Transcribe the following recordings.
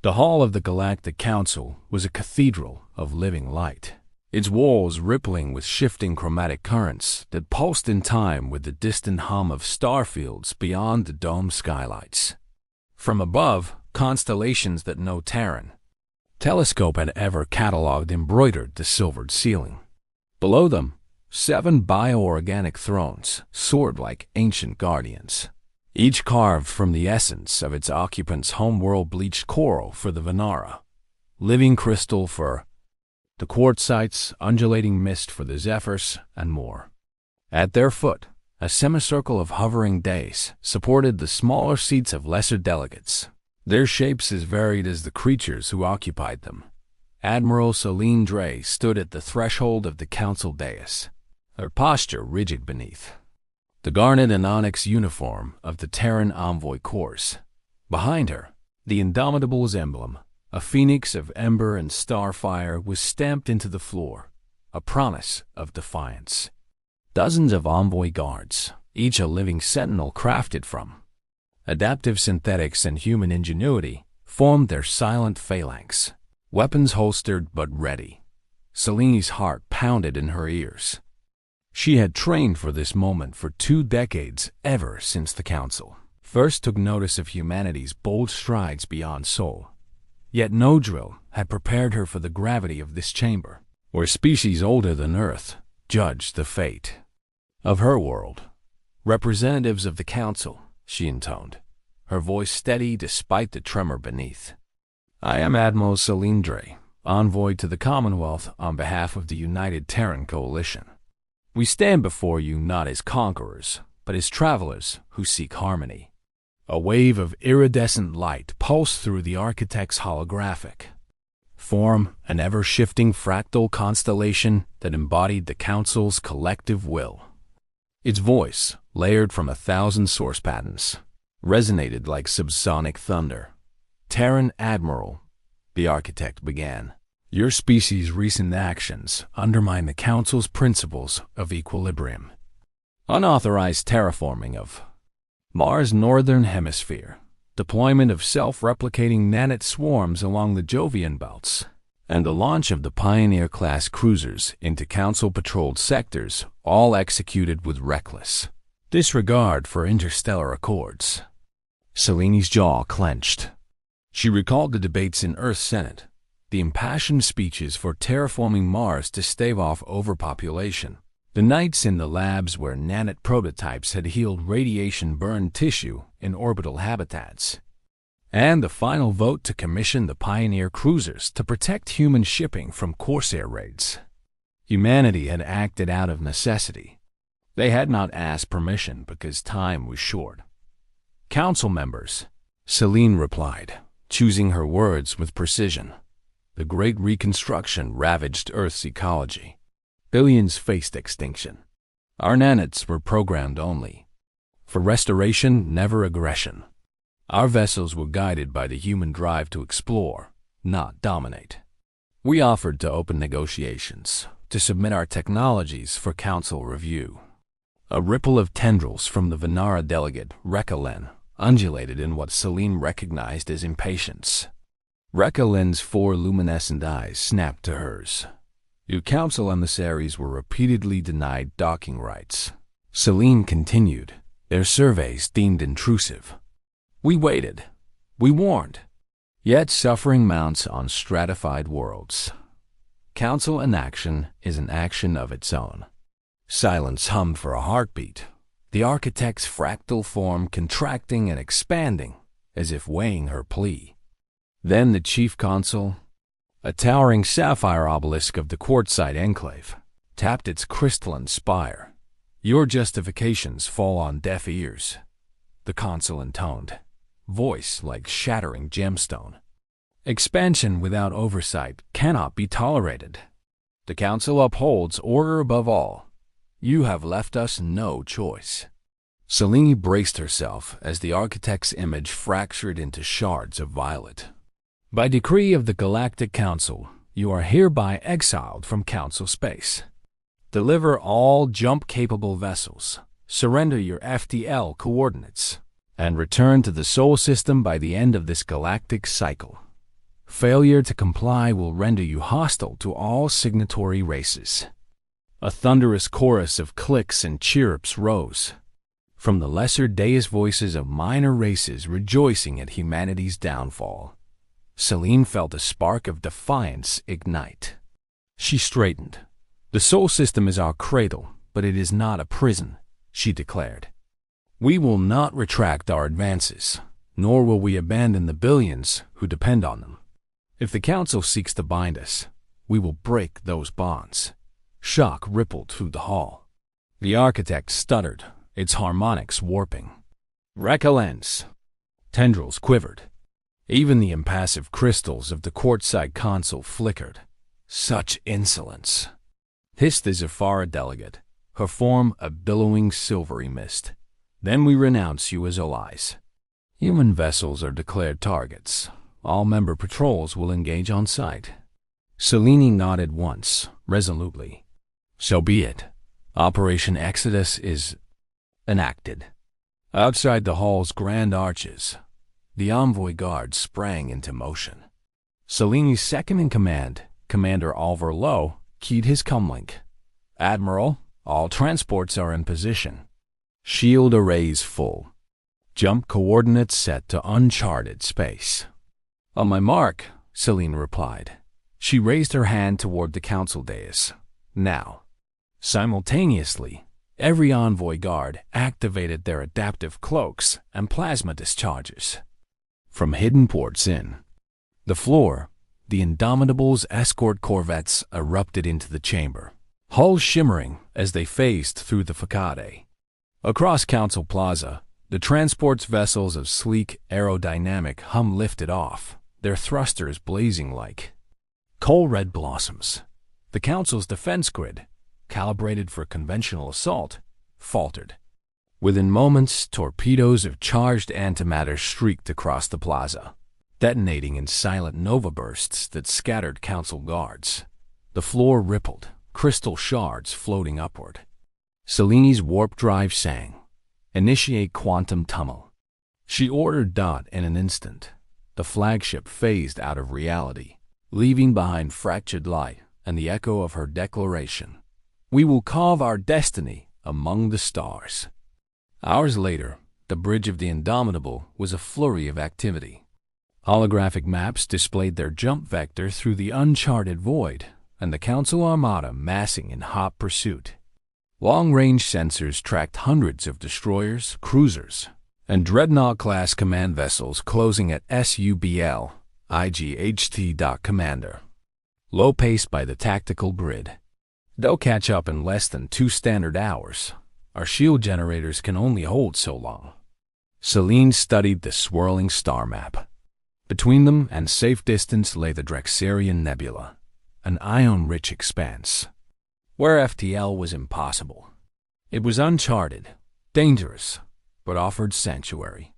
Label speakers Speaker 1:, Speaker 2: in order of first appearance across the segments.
Speaker 1: The hall of the Galactic Council was a cathedral of living light, its walls rippling with shifting chromatic currents that pulsed in time with the distant hum of star fields beyond the domed skylights. From above, constellations that no Terran telescope had ever catalogued embroidered the silvered ceiling. Below them, 7 bioorganic thrones soared like ancient guardians, each carved from the essence of its occupant's homeworld: bleached coral for the Venara, living crystal for the quartzites, undulating mist for the zephyrs, and more. At their foot, a semicircle of hovering days supported the smaller seats of lesser delegates, their shapes as varied as the creatures who occupied them. Admiral Celine Dre stood at the threshold of the council dais, her posture rigid beneath the garnet and onyx uniform of the Terran Envoy Corps. Behind her, the Indomitable's emblem, a phoenix of ember and starfire, was stamped into the floor, a promise of defiance. Dozens of envoy guards, each a living sentinel crafted from adaptive synthetics and human ingenuity, formed their silent phalanx, weapons holstered but ready. Celine's heart pounded in her ears. She had trained for this moment for 2 decades, ever since the Council first took notice of humanity's bold strides beyond Sol. Yet no drill had prepared her for the gravity of this chamber, where species older than Earth judged the fate of her world. "Representatives of the Council," she intoned, her voice steady despite the tremor beneath. "I am Admiral Celine Dre, envoy to the Commonwealth on behalf of the United Terran Coalition. We stand before you not as conquerors, but as travelers who seek harmony." A wave of iridescent light pulsed through the architect's holographic form, an ever-shifting fractal constellation that embodied the Council's collective will. Its voice, layered from 1,000 source patterns, resonated like subsonic thunder. "Terran Admiral," the architect began, "your species' recent actions undermine the Council's principles of equilibrium. Unauthorized terraforming of Mars' northern hemisphere, deployment of self-replicating nanet swarms along the Jovian belts, and the launch of the Pioneer-class cruisers into Council-patrolled sectors, all executed with reckless disregard for interstellar accords." Celine's jaw clenched. She recalled the debates in Earth's Senate, the impassioned speeches for terraforming Mars to stave off overpopulation, the nights in the labs where nanet prototypes had healed radiation-burned tissue in orbital habitats, and the final vote to commission the Pioneer cruisers to protect human shipping from Corsair raids. Humanity had acted out of necessity. They had not asked permission because time was short. "Council members," Celine replied, choosing her words with precision. "The Great Reconstruction ravaged Earth's ecology. Billions faced extinction. Our nanets were programmed only for restoration, never aggression. Our vessels were guided by the human drive to explore, not dominate. We offered to open negotiations, to submit our technologies for Council review." A ripple of tendrils from the Venara delegate, Rekalen, undulated in what Celine recognized as impatience. Rekalen's 4 luminescent eyes snapped to hers. "Your Council emissaries were repeatedly denied docking rights," Celine continued, "their surveys deemed intrusive. We waited. We warned. Yet suffering mounts on stratified worlds. Council inaction is an action of its own." Silence hummed for a heartbeat, the architect's fractal form contracting and expanding as if weighing her plea. Then the chief consul, a towering sapphire obelisk of the quartzite enclave, tapped its crystalline spire. "Your justifications fall on deaf ears," the consul intoned, voice like shattering gemstone. "Expansion without oversight cannot be tolerated. The Council upholds order above all. You have left us no choice." Celine braced herself as the architect's image fractured into shards of violet. "By decree of the Galactic Council, you are hereby exiled from Council space. Deliver all jump-capable vessels, surrender your FTL coordinates, and return to the Sol system by the end of this galactic cycle." Failure to comply will render you hostile to all signatory races. A thunderous chorus of clicks and chirrups rose from the lesser deus voices of minor races rejoicing at humanity's downfall. Celine felt a spark of defiance ignite. She straightened. "The Sol system is our cradle, but it is not a prison," she declared. "We will not retract our advances, nor will we abandon the billions who depend on them. If the Council seeks to bind us, we will break those bonds." Shock rippled through the hall. The architect stuttered, its harmonics warping. "Recolens." Tendrils quivered. Even the impassive crystals of the quartzite console flickered. "Such insolence!" hissed the Zafara delegate, her form a billowing silvery mist. "Then we renounce you as allies. Human vessels are declared targets. All member patrols will engage on site." Selene nodded once, resolutely. "So be it. Operation Exodus is enacted." Outside the hall's grand arches, the envoy guard sprang into motion. Selene's second-in-command, Commander Oliver Lowe, keyed his comlink. "Admiral, all transports are in position. Shield arrays full. Jump coordinates set to uncharted space." "On my mark," Selene replied. She raised her hand toward the council dais. "Now." Simultaneously, every envoy guard activated their adaptive cloaks and plasma discharges. From hidden ports in the floor, the Indomitable's escort corvettes erupted into the chamber, hulls shimmering as they phased through the facade. Across Council Plaza, the transport's vessels of sleek, aerodynamic hum lifted off, their thrusters blazing like coal-red blossoms. The Council's defense grid, calibrated for conventional assault, faltered. Within moments, torpedoes of charged antimatter streaked across the plaza, detonating in silent nova bursts that scattered Council guards. The floor rippled, crystal shards floating upward. Selene's warp drive sang, "Initiate quantum tunnel." She ordered Dot in an instant. The flagship phased out of reality, leaving behind fractured light and the echo of her declaration. "We will carve our destiny among the stars." Hours later, the bridge of the Indomitable was a flurry of activity. Holographic maps displayed their jump vector through the uncharted void, and the Council Armada massing in hot pursuit. Long-range sensors tracked hundreds of destroyers, cruisers, and Dreadnought-class command vessels closing at SUBL, IGHT. Commander. Low-paced by the tactical grid. They'll catch up in less than 2 standard hours. Our shield generators can only hold so long. Selene studied the swirling star map. Between them and safe distance lay the Drexarian Nebula, an ion-rich expanse, where FTL was impossible. It was uncharted, dangerous, but offered sanctuary.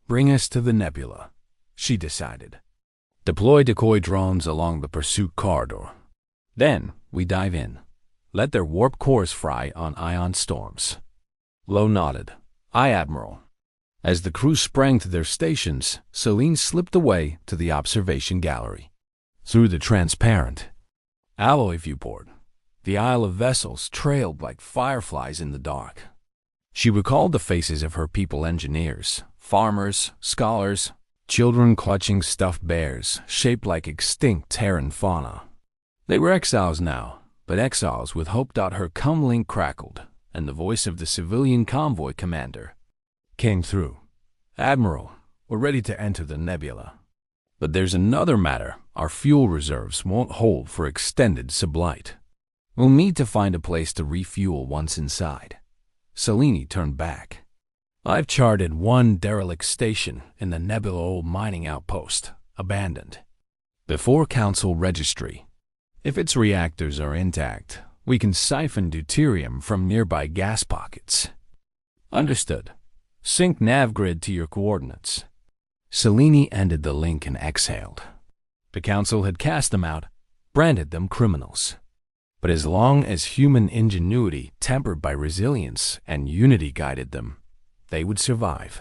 Speaker 1: "Bring us to the nebula," she decided. "Deploy decoy drones along the pursuit corridor. Then we dive in. Let their warp cores fry on ion storms." Lowe nodded. "Aye, Admiral." As the crew sprang to their stations, Selene slipped away to the observation gallery. Through the transparent alloy viewport, the aisle of vessels trailed like fireflies in the dark. She recalled the faces of her people engineers, farmers, scholars, children clutching stuffed bears shaped like extinct Terran fauna. They were exiles now, but exiles with hope. Her comlink crackled, and the voice of the civilian convoy commander came through. "Admiral, we're ready to enter the nebula. But there's another matter. Our fuel reserves won't hold for extended sublight. We'll need to find a place to refuel once inside." Selene turned back. "I've charted one derelict station in the Nebula Old Mining Outpost, abandoned. Before Council registry. If its reactors are intact, we can siphon deuterium from nearby gas pockets." "Understood. Sync nav grid to your coordinates." Selene ended the link and exhaled. The Council had cast them out, branded them criminals. But as long as human ingenuity, tempered by resilience and unity, guided them, they would survive.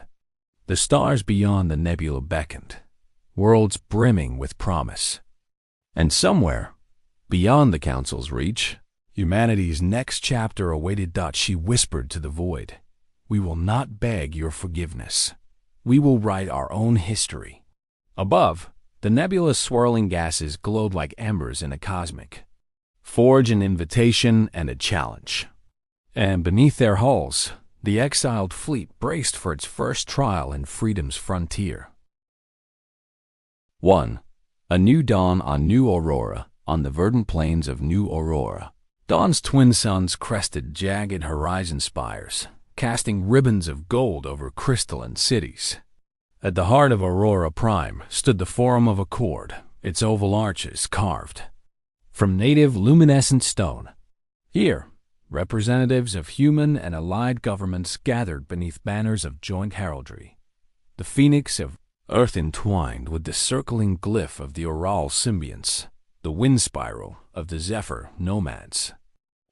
Speaker 1: The stars beyond the nebula beckoned, worlds brimming with promise. And somewhere, beyond the Council's reach, humanity's next chapter awaited. She whispered to the void, "We will not beg your forgiveness. We will write our own history." Above, the nebulous swirling gases glowed like embers in a cosmic forge, an invitation and a challenge. And beneath their hulls, the exiled fleet braced for its first trial in freedom's frontier. 1. A new dawn on New Aurora. On the verdant plains of New Aurora, dawn's twin suns crested jagged horizon spires, casting ribbons of gold over crystalline cities. At the heart of Aurora Prime stood the Forum of Accord, its oval arches carved from native luminescent stone. Here, representatives of human and allied governments gathered beneath banners of joint heraldry. The phoenix of Earth entwined with the circling glyph of the Aural symbionts, the wind spiral of the Zephyr nomads,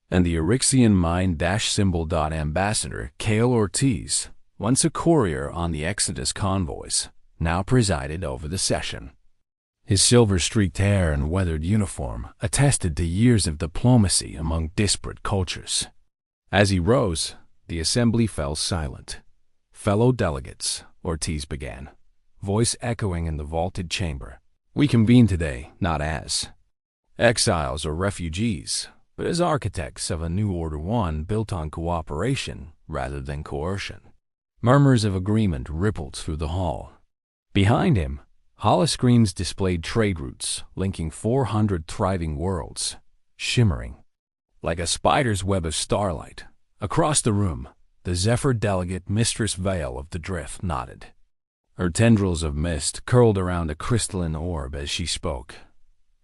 Speaker 1: and the Eryxian mind symbol. Ambassador Cale Ortiz, once a courier on the Exodus convoys, now presided over the session. His silver-streaked hair and weathered uniform attested to years of diplomacy among disparate cultures. As he rose, the assembly fell silent. "Fellow delegates," Ortiz began, voice echoing in the vaulted chamber, "we convene today not as exiles or refugees, but as architects of a new order, one built on cooperation rather than coercion." Murmurs of agreement rippled through the hall. Behind him, holoscreens displayed trade routes linking 400 thriving worlds, shimmering like a spider's web of starlight. Across the room, the Zephyr delegate Mistress Vale of the Drift nodded. Her tendrils of mist curled around a crystalline orb as she spoke.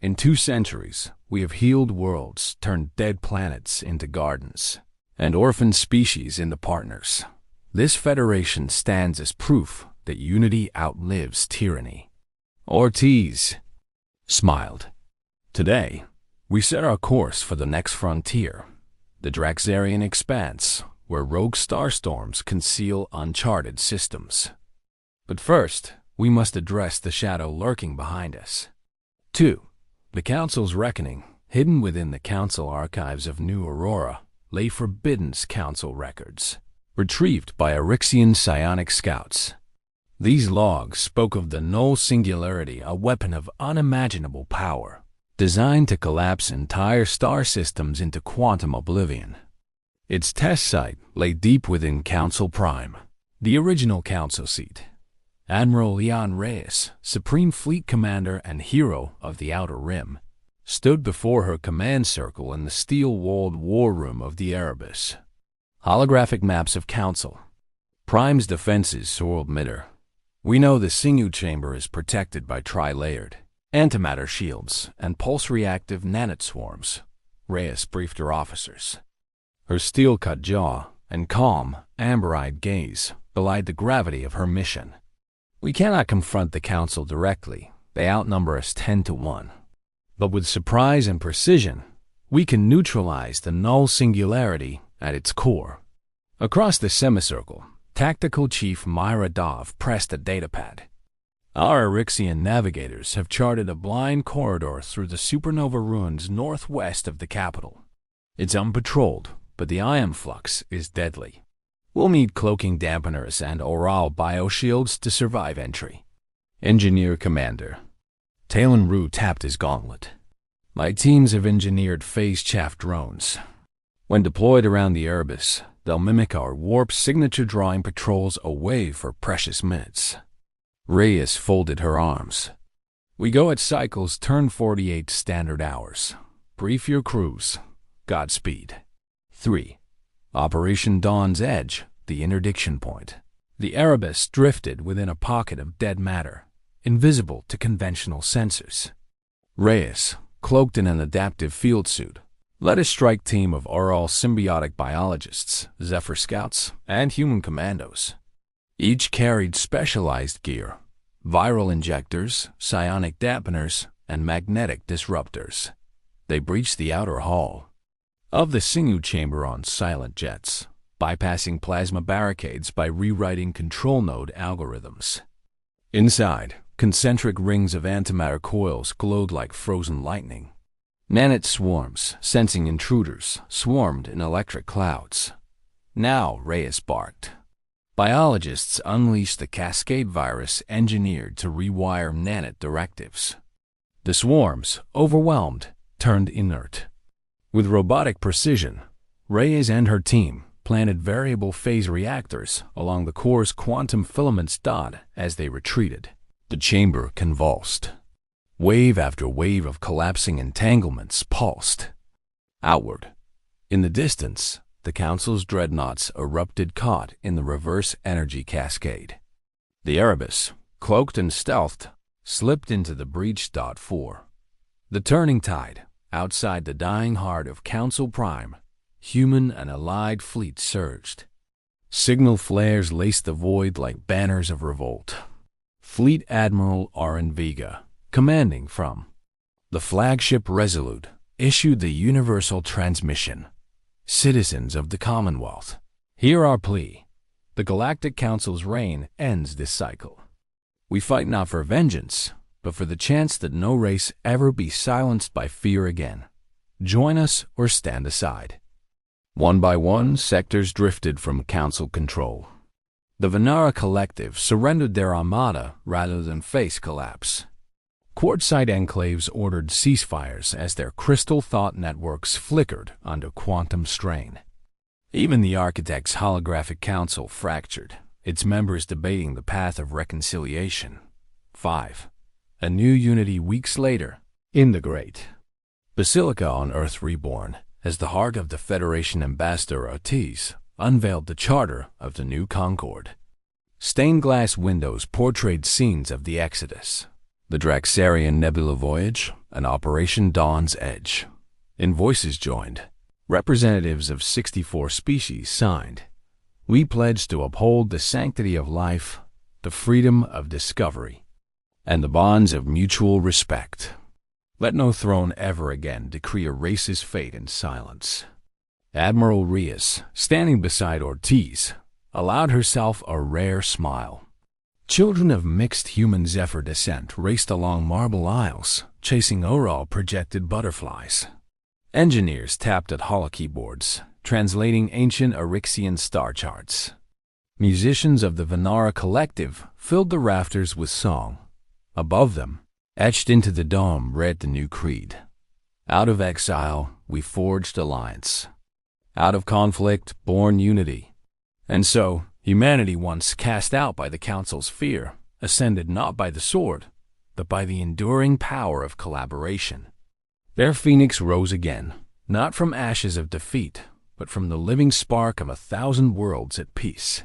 Speaker 1: "In 2 centuries, we have healed worlds, turned dead planets into gardens, and orphaned species into partners. This federation stands as proof that unity outlives tyranny." Ortiz smiled. "Today, we set our course for the next frontier, the Draxarian expanse, where rogue starstorms conceal uncharted systems. But first, we must address the shadow lurking behind us. 2. The Council's reckoning, hidden within the Council archives of New Aurora, lay forbidden Council records, retrieved by Eryxian psionic scouts. These logs spoke of the null singularity, a weapon of unimaginable power, designed to collapse entire star systems into quantum oblivion. Its test site lay deep within Council Prime, the original Council seat. Admiral Leon Reyes, Supreme Fleet Commander and hero of the Outer Rim, stood before her command circle in the steel-walled war room of the Erebus. Holographic maps of Council. Prime's defenses soared mid-air. "We know the sinew chamber is protected by tri-layered antimatter shields and pulse-reactive nanite swarms," Reyes briefed her officers. Her steel-cut jaw and calm, amber-eyed gaze belied the gravity of her mission. "We cannot confront the Council directly. They outnumber us 10 to 1. But with surprise and precision, we can neutralize the null singularity at its core." Across the semicircle, Tactical Chief Myra Dov pressed a datapad. "Our Eryxian navigators have charted a blind corridor through the supernova ruins northwest of the capital. It's unpatrolled, but the ion flux is deadly. We'll need cloaking dampeners and aural bioshields to survive entry." Engineer Commander Talon Rue tapped his gauntlet. "My teams have engineered phase-chaff drones. When deployed around the Erebus, they'll mimic our warp signature, drawing patrols away for precious minutes." Reyes folded her arms. "We go at cycles, turn 48 standard hours. Brief your crews. Godspeed." 3. Operation Dawn's Edge, the interdiction point. The Erebus drifted within a pocket of dead matter, invisible to conventional sensors. Reyes, cloaked in an adaptive field suit, led a strike team of Aural symbiotic biologists, Zephyr scouts, and human commandos. Each carried specialized gear: viral injectors, psionic dampeners, and magnetic disruptors. They breached the outer hall of the sinew chamber on silent jets, bypassing plasma barricades by rewriting control node algorithms. Inside, Concentric rings of antimatter coils glowed like frozen lightning. Nanite swarms, sensing intruders, swarmed in electric clouds. Now, Reyes barked. Biologists unleashed the cascade virus engineered to rewire nanite directives. The swarms, overwhelmed, turned inert. With robotic precision, Reyes and her team planted variable phase reactors along the core's quantum filaments as they retreated. The chamber convulsed. Wave after wave of collapsing entanglements pulsed. Outward. In the distance, the Council's dreadnoughts erupted caught in the reverse energy cascade. The Erebus, cloaked and stealthed, slipped into the breach. 4. The turning tide, outside the dying heart of Council Prime, human and allied fleets surged. Signal flares laced the void like banners of revolt. Fleet Admiral R.N. Vega, commanding from the flagship Resolute, issued the universal transmission. Citizens of the Commonwealth, hear our plea. The Galactic Council's reign ends this cycle. We fight not for vengeance, but for the chance that no race ever be silenced by fear again. Join us or stand aside. One by one, sectors drifted from Council control. The Venara Collective surrendered their armada rather than face collapse. Quartzite enclaves ordered ceasefires as their crystal thought networks flickered under quantum strain. Even the Architects' Holographic Council fractured, its members debating the path of reconciliation. 5. A new unity weeks later, in the Great Basilica on Earth Reborn, as the heart of the Federation Ambassador Ortiz unveiled the charter of the new Concord. Stained glass windows portrayed scenes of the Exodus, the Draxarian Nebula Voyage, and Operation Dawn's Edge. In voices joined, representatives of 64 species signed, "We pledge to uphold the sanctity of life, the freedom of discovery, and the bonds of mutual respect. Let no throne ever again decree a race's fate in silence." Admiral Reyes, standing beside Ortiz, allowed herself a rare smile. Children of mixed human Zephyr descent raced along marble aisles, chasing aural-projected butterflies. Engineers tapped at holokeyboards, translating ancient Eryxian star charts. Musicians of the Venara Collective filled the rafters with song. Above them, etched into the dome, read the new creed. Out of exile, we forged alliance. Out of conflict, born unity. And so, humanity, once cast out by the Council's fear, ascended not by the sword, but by the enduring power of collaboration. Their phoenix rose again, not from ashes of defeat, but from the living spark of 1,000 worlds at peace.